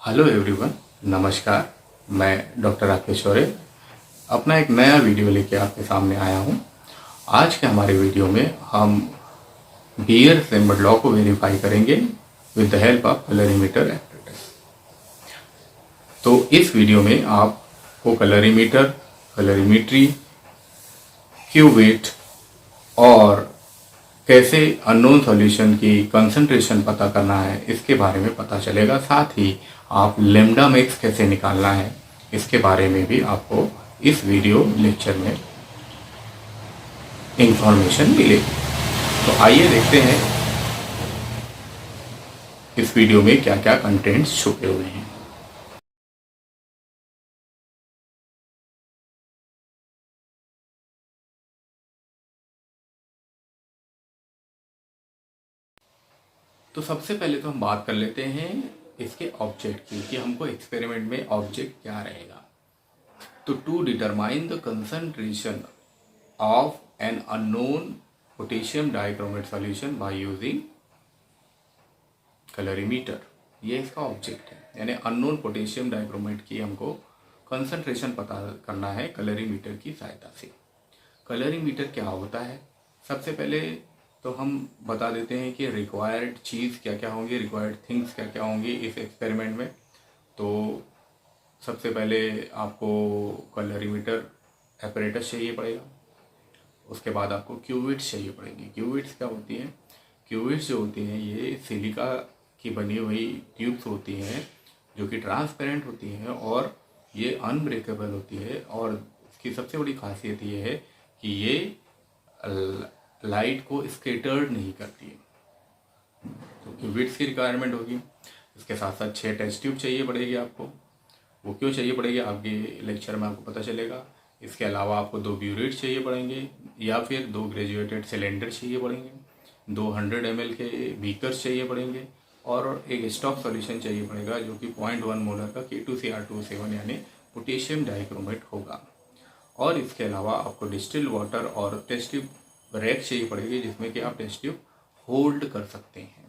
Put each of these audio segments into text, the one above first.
Hello everyone, नमस्कार। मैं doctor Rakesh शौर्य अपना एक नया वीडियो लेके आपके सामने आया हूँ। आज के हमारे वीडियो में हम बियर-लैम्बर्ट लॉ को वेरीफाई करेंगे with the help of colorimeter apparatus. तो इस वीडियो में आपको कलरीमीटर, कलरीमेट्री, क्यूबिट और कैसे अननोन सॉल्यूशन की कंसंट्रेशन पता करना है इसके बारे में पता चलेगा। साथ ही आप लैम्ब्डा मैक्स कैसे निकालना है इसके बारे में भी आपको इस वीडियो लेक्चर में इंफॉर्मेशन मिलेगी। तो आइए देखते हैं इस वीडियो में क्या क्या कंटेंट्स छुपे हुए हैं। तो सबसे पहले तो हम बात कर लेते हैं इसके ऑब्जेक्ट की कि हमको एक्सपेरिमेंट में ऑब्जेक्ट क्या रहेगा। तो to determine the concentration of an unknown potassium dichromate solution by using colorimeter, ये इसका ऑब्जेक्ट है। यानी अननोन पोटेशियम डाइक्रोमेट की हमको कंसंट्रेशन पता करना है कलरीमीटर की सहायता से। कलरीमीटर क्या होता है, सबसे पहले तो हम बता देते हैं कि रिक्वायर्ड चीज़ क्या क्या होंगी, रिक्वायर्ड थिंग्स क्या क्या होंगी इस एक्सपेरिमेंट में। तो सबसे पहले आपको कलरीमीटर एपरेटस चाहिए पड़ेगा, उसके बाद आपको क्यूबिट्स चाहिए पड़ेंगी। क्यूबिट्स क्या होती हैं, क्यूबिट्स जो होती हैं ये सिलिका की बनी हुई ट्यूब्स होती हैं जो कि ट्रांसपेरेंट होती हैं और ये अनब्रेकेबल होती है। और इसकी सबसे बड़ी खासियत ये है कि ये लाइट को स्कैटर्ड नहीं करती है। तो क्यूबिट्स की रिक्वायरमेंट होगी। इसके साथ साथ 6 टेस्ट ट्यूब चाहिए पड़ेगी आपको। वो क्यों चाहिए पड़ेगी आगे लेक्चर में आपको पता चलेगा। इसके अलावा आपको 2 ब्यूरेट्स चाहिए पड़ेंगे या फिर 2 ग्रेजुएटेड सिलेंडर चाहिए पड़ेंगे, 200 ml के बीकर्स चाहिए पड़ेंगे और एक स्टॉक सॉल्यूशन चाहिए पड़ेगा जो कि 0.1 मोलर का K2Cr27 यानी पोटेशियम डाइक्रोमेट होगा। और इसके अलावा आपको डिस्टिल्ड वाटर और टेस्ट ट्यूब रैक चाहिए पड़ेगी जिसमें कि आप टेस्ट ट्यूब होल्ड कर सकते हैं।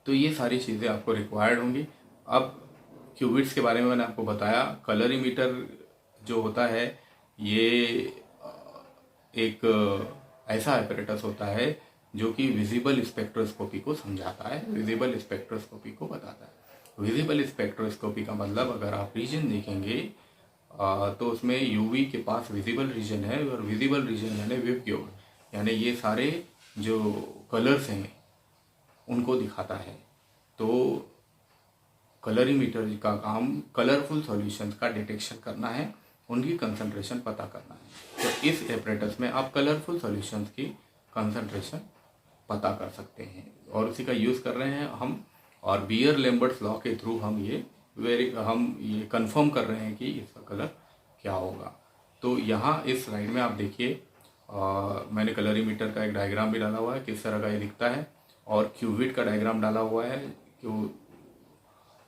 तो ये सारी चीज़ें आपको रिक्वायर्ड होंगी। अब क्यूबिट्स के बारे में मैंने आपको बताया। कलरीमीटर जो होता है ये एक ऐसा एपरेटस होता है जो कि विजिबल स्पेक्ट्रोस्कोपी को समझाता है, विजिबल स्पेक्ट्रोस्कोपी को बताता है। विजिबल स्पेक्ट्रोस्कोपी का मतलब अगर आप रीजन देखेंगे तो उसमें यूवी के पास विजिबल रीजन है और विजिबल रीजन यानी विबग्योर, यानी ये सारे जो कलर्स हैं उनको दिखाता है। तो कलरीमीटर का काम कलरफुल सॉल्यूशंस का डिटेक्शन करना है, उनकी कंसंट्रेशन पता करना है। तो इस एपरेटस में आप कलरफुल सॉल्यूशंस की कंसंट्रेशन पता कर सकते हैं और उसी का यूज़ कर रहे हैं हम। और बियर-लैम्बर्ट लॉ के थ्रू हम ये कंफर्म कर रहे हैं कि इसका कलर क्या होगा। तो यहाँ इस स्लाइड में आप देखिए मैंने कलरीमीटर का एक डायग्राम भी डाला हुआ है किस तरह का ये दिखता है और क्यूबिट का डायग्राम डाला हुआ है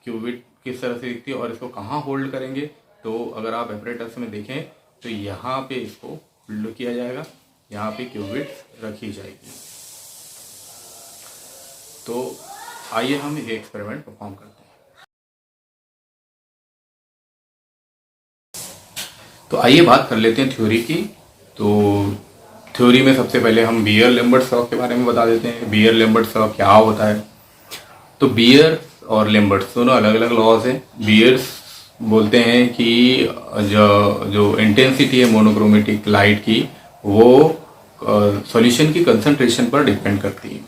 क्यूबिट किस तरह से दिखती है और इसको कहाँ होल्ड करेंगे। तो अगर आप एपरेटस में देखें तो यहाँ पे इसको होल्ड किया जाएगा, यहाँ पे क्यूबिट रखी जाएगी। तो आइए हम ये एक्सपेरिमेंट परफॉर्म करते हैं। तो आइए बात कर लेते हैं थ्योरी की। तो थ्योरी में सबसे पहले हम बियर-लैम्बर्ट लॉ के बारे में बता देते हैं। बियर-लैम्बर्ट लॉ क्या होता है। तो बियर और लैम्बर्ट दोनों अलग अलग लॉज हैं। बियर्स बोलते हैं कि जो इंटेंसिटी है मोनोक्रोमेटिक लाइट की वो सॉल्यूशन की कंसंट्रेशन पर डिपेंड करती है।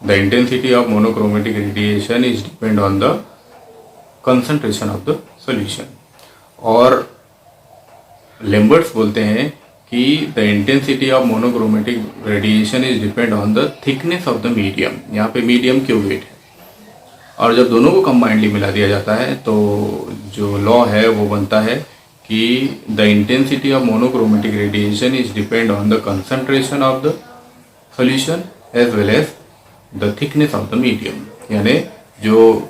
The intensity of monochromatic radiation is depend on the concentration of the solution. और लैम्बर्ट्स बोलते हैं कि the intensity of monochromatic radiation is depend on the thickness of the medium. यहाँ पे मीडियम क्यूबिट है और जब दोनों को कंबाइंडली मिला दिया जाता है तो जो लॉ है वो बनता है कि the intensity of monochromatic radiation is depend on the concentration of the solution as well as the thickness of the medium. यानी जो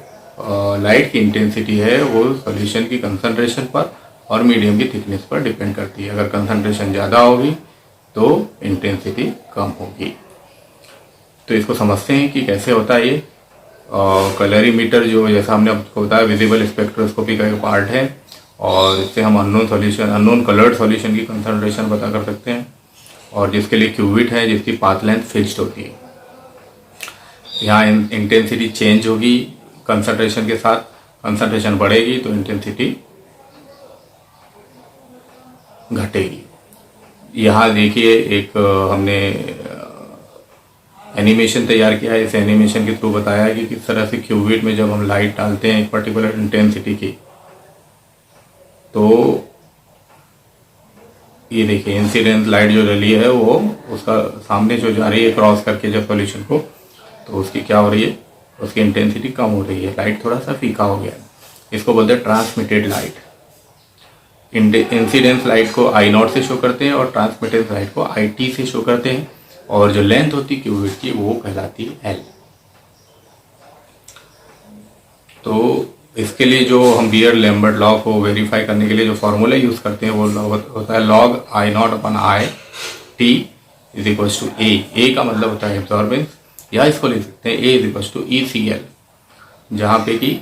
लाइट की इंटेंसिटी है वो सॉल्यूशन की कंसंट्रेशन पर और मीडियम की थिकनेस पर डिपेंड करती है। अगर कंसंट्रेशन ज़्यादा होगी तो इंटेंसिटी कम होगी। तो इसको समझते हैं कि कैसे होता है ये। कलरीमीटर जो जैसा हमने आपको बताया विजिबल स्पेक्ट्रोस्कोपी का एक पार्ट है, और इससे हम अननोन कलर्ड सॉल्यूशन की कंसंट्रेशन पता कर सकते हैं, और जिसके लिए क्यूबिट है जिसकी पाथ लेंथ फिक्स्ड होती है। यहाँ इंटेंसिटी चेंज होगी कंसंट्रेशन के साथ, कंसंट्रेशन बढ़ेगी तो इंटेंसिटी घटेगी। यहाँ देखिए एक हमने एनिमेशन तैयार किया है। इस एनिमेशन के थ्रू बताया है कि किस तरह से क्यूबिट में जब हम लाइट डालते हैं एक पर्टिकुलर इंटेंसिटी की, तो ये देखिए इंसिडेंट लाइट जो डली है वो उसका सामने जो जा रही है क्रॉस करके जब सॉल्यूशन को, तो उसकी क्या हो रही है, उसकी इंटेंसिटी कम हो रही है, लाइट थोड़ा सा फीका हो गया है। इसको बोलते हैं ट्रांसमिटेड लाइट। इंसिडेंस लाइट को आई नॉट से शो करते हैं और ट्रांसमिटेंस लाइट को आई टी से शो करते हैं, और जो लेंथ होती है क्यूबिट की वो कहलाती है एल। तो इसके लिए जो हम बियर लैम्बर्ट लॉ को वेरीफाई करने के लिए जो फॉर्मूला यूज करते हैं वो होता है log I naught upon I t is equal to A का मतलब होता है एब्जॉर्बेंस, या इसको लिख सकते हैं A is equal to E C L, जहाँ पे कि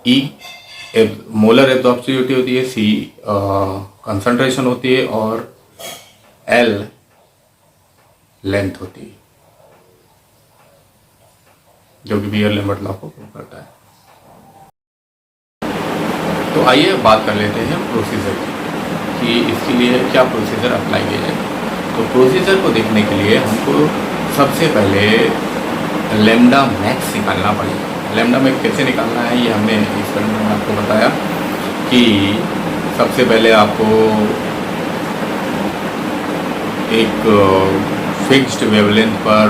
ई मोलर एब्जॉर्बिविटी होती है, सी कंसंट्रेशन होती है, और एल लेंथ होती है, जो कि बियर लैम्बर्ट लॉ को प्रूव करता है। तो आइए बात कर लेते हैं प्रोसीजर की कि इसके लिए क्या प्रोसीजर अप्लाई किया जाए। तो प्रोसीजर को देखने के लिए हमको सबसे पहले लैम्डा मैक्स निकालना पड़ेगा। लैम्डा मैक्स कैसे निकालना है ये हमने एक्सपेरिमेंट में आपको बताया कि सबसे पहले आपको एक फिक्स्ड वेवलेंथ पर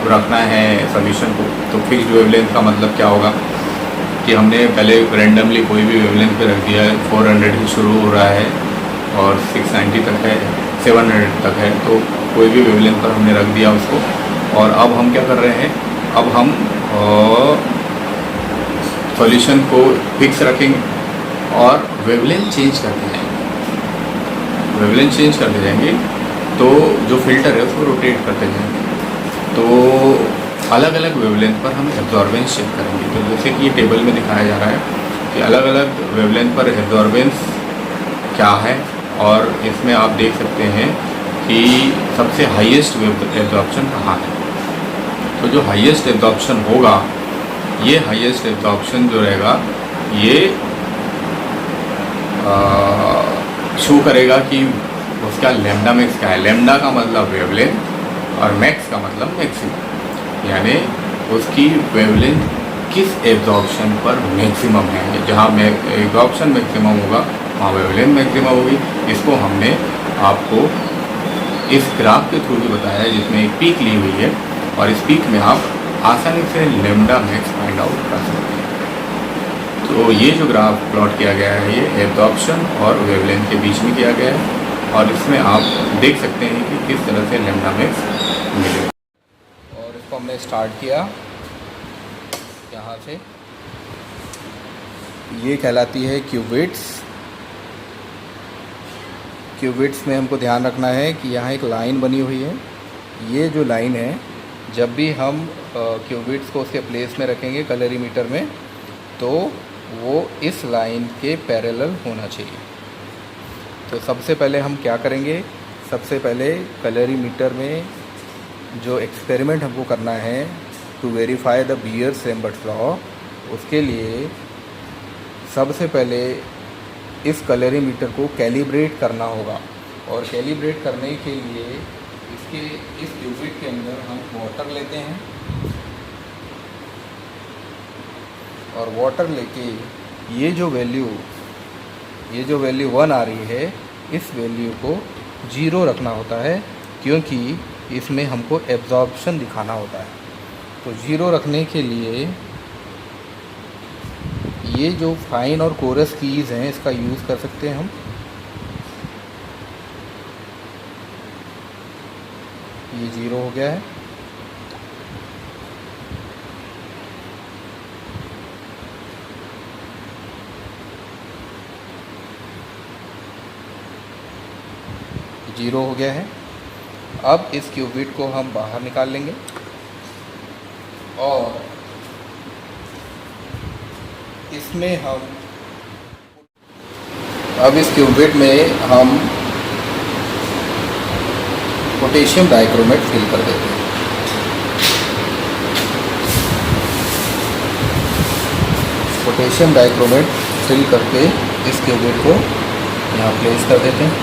रखना है सॉल्यूशन को। तो फिक्स्ड वेवलेंथ का मतलब क्या होगा कि हमने पहले रैंडमली कोई भी वेवलेंथ पे रख दिया है, 400 से शुरू हो रहा है और 690 तक है, 700 तक है, तो कोई भी वेवलेंथ पर हमने रख दिया उसको। और अब हम क्या कर रहे हैं, अब हम सॉल्यूशन को फिक्स रखेंगे और वेवलेंथ चेंज करते जाएंगे। वेवलेंथ चेंज करते जाएंगे तो जो फिल्टर है उसको रोटेट करते जाएंगे, तो अलग अलग वेवलेंथ पर हम एब्जॉर्बेंस चेक करेंगे। तो जैसे कि ये टेबल में दिखाया जा रहा है कि अलग अलग वेवलेंथ पर एब्जॉर्बेंस क्या है, और इसमें आप देख सकते हैं कि सबसे हाईएस्ट एब्जॉर्प्शन कहाँ है। तो जो हाईएस्ट एब्जॉर्प्शन होगा, ये हाईएस्ट एब्जॉर्प्शन जो रहेगा ये शो करेगा कि उसका लैम्डा मैक्स क्या है। लैम्डा का मतलब वेवलेंथ और मैक्स का मतलब मैक्सिमम, यानी उसकी वेवलेंथ किस एब्जॉर्प्शन पर मैक्सिमम है। जहाँ एब्जॉर्प्शन मैक्सिमम होगा वहाँ वेवलेंथ मैक्सिमम होगी। इसको हमने आपको इस ग्राफ के थ्रू भी बताया है जिसमें एक पीक ली हुई है, और इस पीक में आप आसानी से लैम्डा मैक्स फाइंड आउट कर सकते हैं। तो ये जो ग्राफ प्लॉट किया गया है ये एब्जॉर्प्शन और वेवलेंथ के बीच में किया गया है, और इसमें आप देख सकते हैं कि किस तरह से लैम्डा मैक्स मिलेगा। और इसको हमने स्टार्ट किया यहाँ से, ये कहलाती है क्यूबिट्स। क्यूबिट्स में हमको ध्यान रखना है कि यहाँ एक लाइन बनी हुई है। ये जो लाइन है, जब भी हम क्यूबिट्स को उसके प्लेस में रखेंगे कलरीमीटर में, तो वो इस लाइन के पैरेलल होना चाहिए। तो सबसे पहले हम क्या करेंगे, सबसे पहले कलरीमीटर में जो एक्सपेरिमेंट हमको करना है to verify the Beer Lambert law, उसके लिए सबसे पहले इस कलरीमीटर को कैलिब्रेट करना होगा। और कैलिब्रेट करने के लिए इस क्यूबिट के अंदर हम वाटर लेते हैं, और वाटर लेके ये जो वैल्यू 1 आ रही है, इस वैल्यू को 0 रखना होता है, क्योंकि इसमें हमको एब्जॉर्प्शन दिखाना होता है। तो 0 रखने के लिए ये जो फाइन और कोरस कीज़ हैं इसका यूज़ कर सकते हैं हम। ये 0 हो गया है। जीरो हो गया है। अब इस क्यूबिट को हम बाहर निकाल लेंगे और इसमें हम अब इस क्यूबेट में हम पोटेशियम डाइक्रोमेट फिल कर देते हैं। पोटेशियम डाइक्रोमेट फिल करके इस क्यूबेट को यहाँ प्लेस कर देते हैं।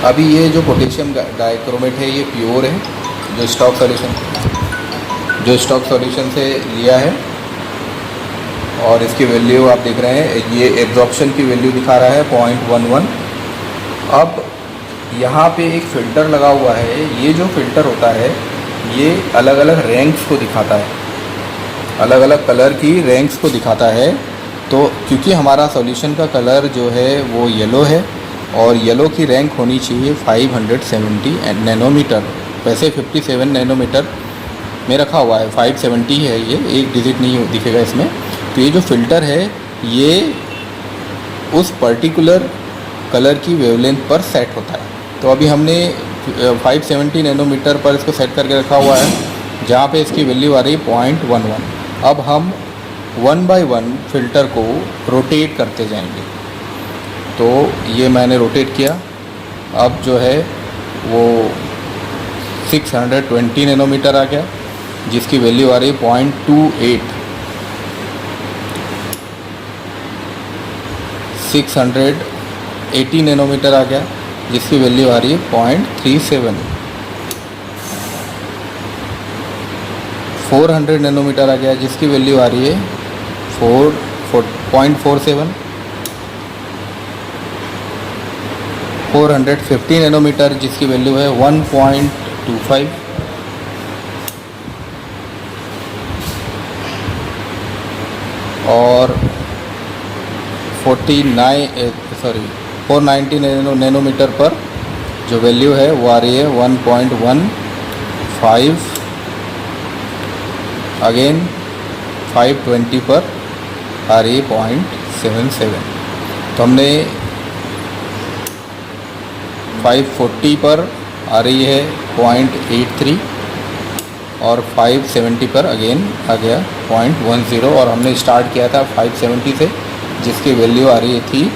अभी ये जो पोटेशियम डाइक्रोमेट है ये प्योर है, जो स्टॉक सॉल्यूशन से लिया है, और इसकी वैल्यू आप देख रहे हैं, ये एब्जॉर्प्शन की वैल्यू दिखा रहा है 0.11। अब यहाँ पे एक फ़िल्टर लगा हुआ है। ये जो फ़िल्टर होता है ये अलग अलग रैंक्स को दिखाता है, अलग अलग कलर की रैंक्स को दिखाता है। तो क्योंकि हमारा सॉल्यूशन का कलर जो है वो येलो है और येलो की रैंक होनी चाहिए 570 नैनोमीटर। वैसे 57 नैनोमीटर में रखा हुआ है, 570 है, ये एक डिजिट नहीं दिखेगा इसमें। तो ये जो फ़िल्टर है ये उस पर्टिकुलर कलर की वेवलेंथ पर सेट होता है। तो अभी हमने 570 नैनोमीटर पर इसको सेट करके रखा हुआ है, जहाँ पे इसकी वैल्यू आ रही है 0.11। अब हम 1 बाय 1 फ़िल्टर को रोटेट करते जाएंगे। तो ये मैंने रोटेट किया। अब जो है वो 620 नैनोमीटर आ गया, जिसकी वैल्यू आ रही है 0.28। 680 नैनोमीटर आ गया, जिसकी वैल्यू आ रही है 0.37। 400 नैनोमीटर आ गया, जिसकी वैल्यू आ रही है 0.47। 450 नैनोमीटर, जिसकी वैल्यू है 1.25। और 490 नैनोमीटर पर जो वैल्यू है वो आ रही है 1.15। अगेन 520 पर आ रही है 0.77। तो हमने 540 पर आ रही है 0.83 और 570 पर अगेन आ गया 0.10। और हमने स्टार्ट किया था 570 से, जिसकी वैल्यू आ रही थी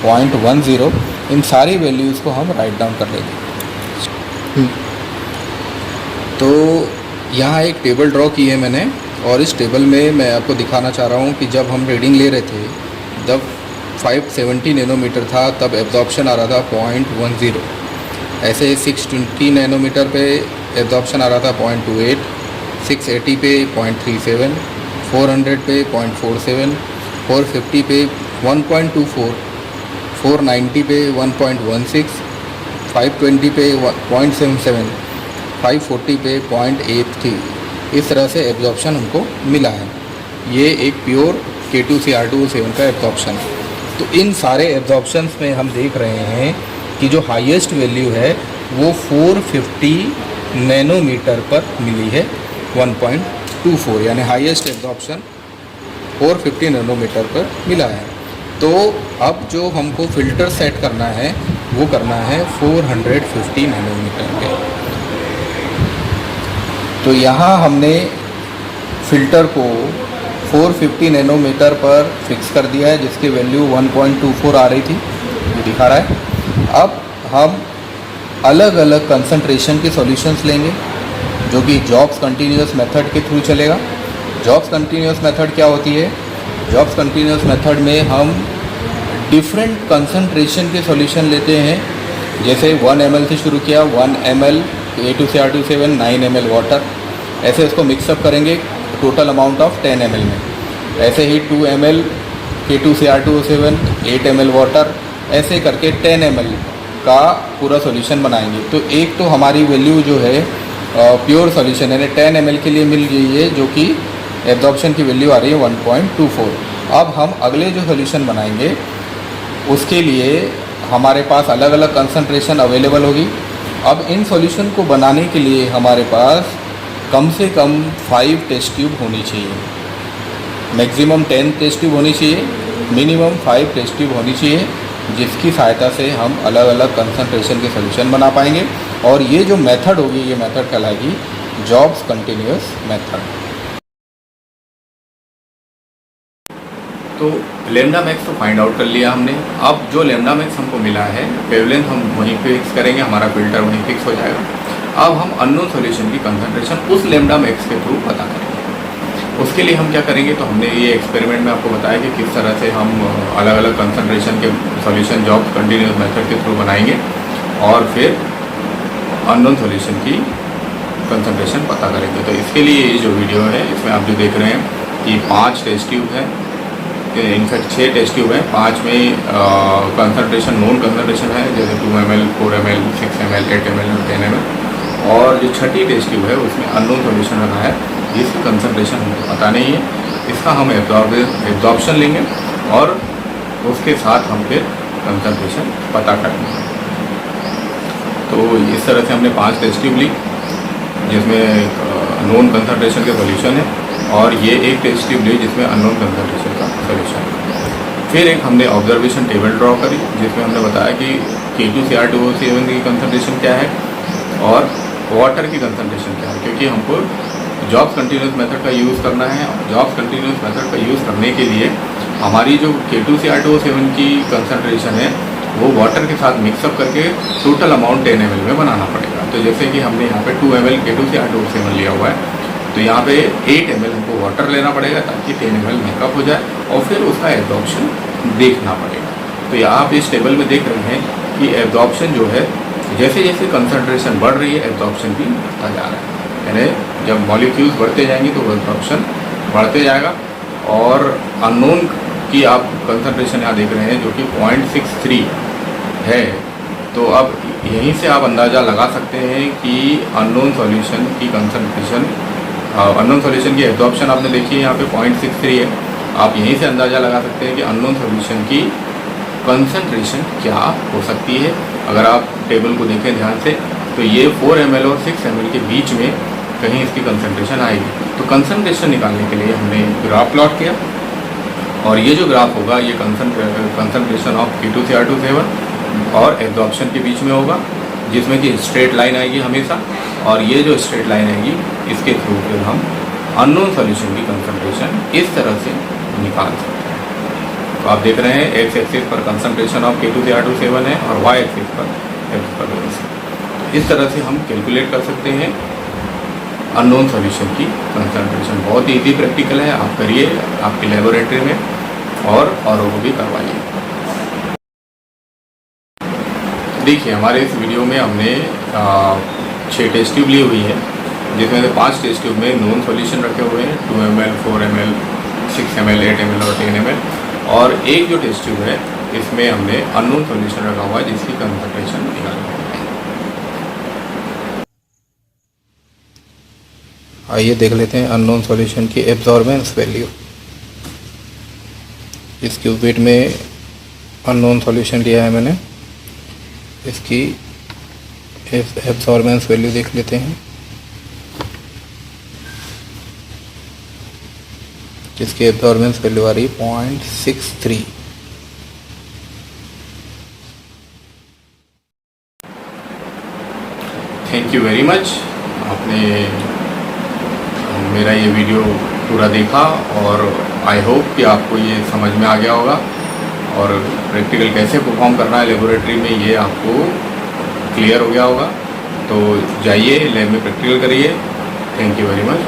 0.10। इन सारी वैल्यूज़ को हम राइट डाउन कर लेंगे। तो यहाँ एक टेबल ड्रॉ की है मैंने, और इस टेबल में मैं आपको दिखाना चाह रहा हूँ कि जब हम रीडिंग ले रहे थे, जब 570 नैनोमीटर था तब एब्जॉर्प्शन आ रहा था 0.10। ऐसे 620 नैनोमीटर पे एब्जॉर्प्शन आ रहा था 0.28, 680 पे 0.37, 400 पे 0.47, 450 पे 1.24, 490 पे 1.16, 520 पे 0.77, 540 पे 0.83। इस तरह से एब्जॉर्प्शन हमको मिला है। ये एक प्योर K2Cr2O7 का एब्जॉर्प्शन है। तो इन सारे एब्जॉर्प्शंस में हम देख रहे हैं कि जो हाईएस्ट वैल्यू है वो 450 नैनोमीटर पर मिली है, 1.24, यानी हाईएस्ट एब्जॉर्प्शन 450 नैनोमीटर पर मिला है। तो अब जो हमको फ़िल्टर सेट करना है वो करना है 450 नैनोमीटर पे। तो यहाँ हमने फ़िल्टर को 450 नैनोमीटर पर फिक्स कर दिया है, जिसकी वैल्यू 1.24 आ रही थी, ये दिखा रहा है। अब हम अलग अलग कंसंट्रेशन के सॉल्यूशंस लेंगे, जो कि जॉब्स कंटिन्यूस मेथड के थ्रू चलेगा। जॉब्स कंटिन्यूस मेथड क्या होती है? जॉब्स कंटिन्यूस मेथड में हम डिफरेंट कंसंट्रेशन के सॉल्यूशन लेते हैं। जैसे 1 ml से शुरू किया, 1 ml K2Cr2O7, 9 ml वाटर, ऐसे इसको मिक्सअप करेंगे टोटल अमाउंट ऑफ 10 ml में। ऐसे ही 2 ml K2Cr2O7, 8 ml वाटर, ऐसे करके 10 ml का पूरा सॉल्यूशन बनाएंगे। तो एक तो हमारी वैल्यू जो है प्योर सॉल्यूशन यानी 10 ml के लिए मिल गई है, जो कि एब्जॉर्प्शन की वैल्यू आ रही है 1.24। अब हम अगले जो सॉल्यूशन बनाएंगे उसके लिए हमारे पास अलग अलग कंसंट्रेशन अवेलेबल होगी। अब इन सॉल्यूशन को बनाने के लिए हमारे पास कम से कम 5 टेस्ट ट्यूब होनी चाहिए, मैक्सिमम 10 टेस्ट ट्यूब होनी चाहिए, मिनिमम 5 टेस्ट ट्यूब होनी चाहिए, जिसकी सहायता से हम अलग अलग कंसंट्रेशन के सॉल्यूशन बना पाएंगे। और ये जो मेथड होगी, ये मेथड कहलाएगी जॉब्स कंटिन्यूस मेथड। तो लेमडा मैक्स तो फाइंड आउट कर लिया हमने। अब जो लेमडा मैक्स हमको मिला है वेवलेंथ हम वहीं फिक्स करेंगे, हमारा फिल्टर वहीं फिक्स हो जाएगा। अब हम अननोन सॉल्यूशन की कंसंट्रेशन उस लेमडा मैक्स के थ्रू पता करेंगे। उसके लिए हम क्या करेंगे, तो हमने ये एक्सपेरिमेंट में आपको बताया कि किस तरह से हम अलग अलग कंसंट्रेशन के सॉल्यूशन जॉब कंटिन्यूस मेथड के थ्रू बनाएंगे और फिर अननोन सॉल्यूशन की कंसंट्रेशन पता करेंगे। तो इसके लिए ये जो वीडियो है इसमें आप जो देख रहे हैं कि 5 टेस्ट ट्यूब है, इनफैक्ट 6 टेस्ट ट्यूब है। 5 में कंसंट्रेशन नॉन कंसंट्रेशन है, जैसे 2 ml, 4 ml, 6 ml, 8 ml और 10 ml। और जो छठी टेस्ट ट्यूब है उसमें अननोन सॉल्यूशन रखा है जिसकी कंसंट्रेशन हमको पता नहीं है। इसका हम एब्जॉर्प्शन लेंगे और उसके साथ हम फिर कंसंट्रेशन पता करेंगे। तो इस तरह से हमने 5 टेस्ट ट्यूब ली जिसमें नॉन कंसंट्रेशन के सॉल्यूशन है, और ये एक टेस्ट ट्यूब ली जिसमें अननोन कंसंट्रेशन का सॉल्यूशन है। फिर एक हमने ऑब्जर्वेशन टेबल ड्रॉ करी जिसमें हमने बताया कि K2Cr2O7 की कंसंट्रेशन क्या है और वाटर की कंसंट्रेशन क्या है, क्योंकि हमको जॉब्स कंटिन्यूस मेथड का यूज़ करना है। जॉब्स कंटिन्यूस मेथड का यूज़ करने के लिए हमारी जो K2Cr2O7 की कंसंट्रेशन है वो वाटर के साथ मिक्सअप करके टोटल अमाउंट 10 ml में बनाना पड़ेगा। तो जैसे कि हमने यहाँ पे 2 ml K2Cr2O7 लिया हुआ है, तो यहाँ पे 8 ml हमको वाटर लेना पड़ेगा ताकि 10 ml मेकअप हो जाए, और फिर उसका एब्जॉर्प्शन देखना पड़ेगा। तो यहाँ आप इस टेबल में देख रहे हैं कि एब्जॉर्प्शन जो है जैसे जैसे कंसंट्रेशन बढ़ रही है एब्जॉर्प्शन भी बढ़ता जा रहा है, यानी जब मॉलिक्यूल्स बढ़ते जाएंगे तो एब्जॉर्प्शन बढ़ते जाएगा। और अननोन की आप कंसंट्रेशन यहाँ देख रहे हैं जो कि 0.63 है। तो अब यहीं से आप अंदाज़ा लगा सकते हैं कि अननोन सॉल्यूशन की कंसंट्रेशन, अननोन सॉल्यूशन की एब्जॉर्प्शन आपने देखी है यहाँ पे 0.63 है। आप यहीं से अंदाज़ा लगा सकते हैं कि अननोन सॉल्यूशन की कंसंट्रेशन क्या हो सकती है। अगर आप टेबल को देखें ध्यान से तो ये 4 ml और 6 ml के बीच में कहीं इसकी कंसंट्रेशन आएगी। तो कंसंट्रेशन निकालने के लिए हमने ग्राफ प्लॉट किया, और ये जो ग्राफ होगा ये कंसंट्रेशन ऑफ K2Cr2O7 और एब्जॉर्प्शन के बीच में होगा, जिसमें कि स्ट्रेट लाइन आएगी हमेशा, और ये जो स्ट्रेट लाइन आएगी इसके थ्रू फिर हम अननोन सॉल्यूशन की कंसंट्रेशन इस तरह से निकाल सकते हैं। तो आप देख रहे हैं एक्स एक्सिस पर कंसंट्रेशन ऑफ K2Cr2O7 है और वाई एक्सिस पर एब्जॉर्प्शन। इस तरह से हम कैलकुलेट कर सकते हैं अननोन सॉल्यूशन की कंसंट्रेशन। बहुत ही ईजी प्रैक्टिकल है, आप करिए आपकी लेबोरेटरी में और औरों को भी करवाइए। देखिए हमारे इस वीडियो में हमने 6 टेस्ट ट्यूब ली हुई है, जिसमें से 5 टेस्ट ट्यूब में नॉन सॉल्यूशन रखे हुए हैं 2 ml, 4 ml, 6 ml, 8 ml और 10 ml, और एक जो टेस्ट ट्यूब है इसमें हमने अननोन सॉल्यूशन रखा हुआ है जिसकी कंसंट्रेशन निकालनी है। आइए देख लेते हैं अननोन सॉल्यूशन की एब्जॉर्बेंस वैल्यू। इस क्यूबिट में अननोन सॉल्यूशन लिया है मैंने, इसकी एब्जॉर्बेंस वैल्यू देख लेते हैं, जिसकी एब्जॉर्बेंस वैल्यू आ रही 0.63। थैंक यू वेरी मच, आपने मेरा ये वीडियो पूरा देखा और आई होप कि आपको ये समझ में आ गया होगा, और प्रैक्टिकल कैसे परफॉर्म करना है लेबोरेटरी में ये आपको क्लियर हो गया होगा। तो जाइए लैब में प्रैक्टिकल करिए। Thank you very much.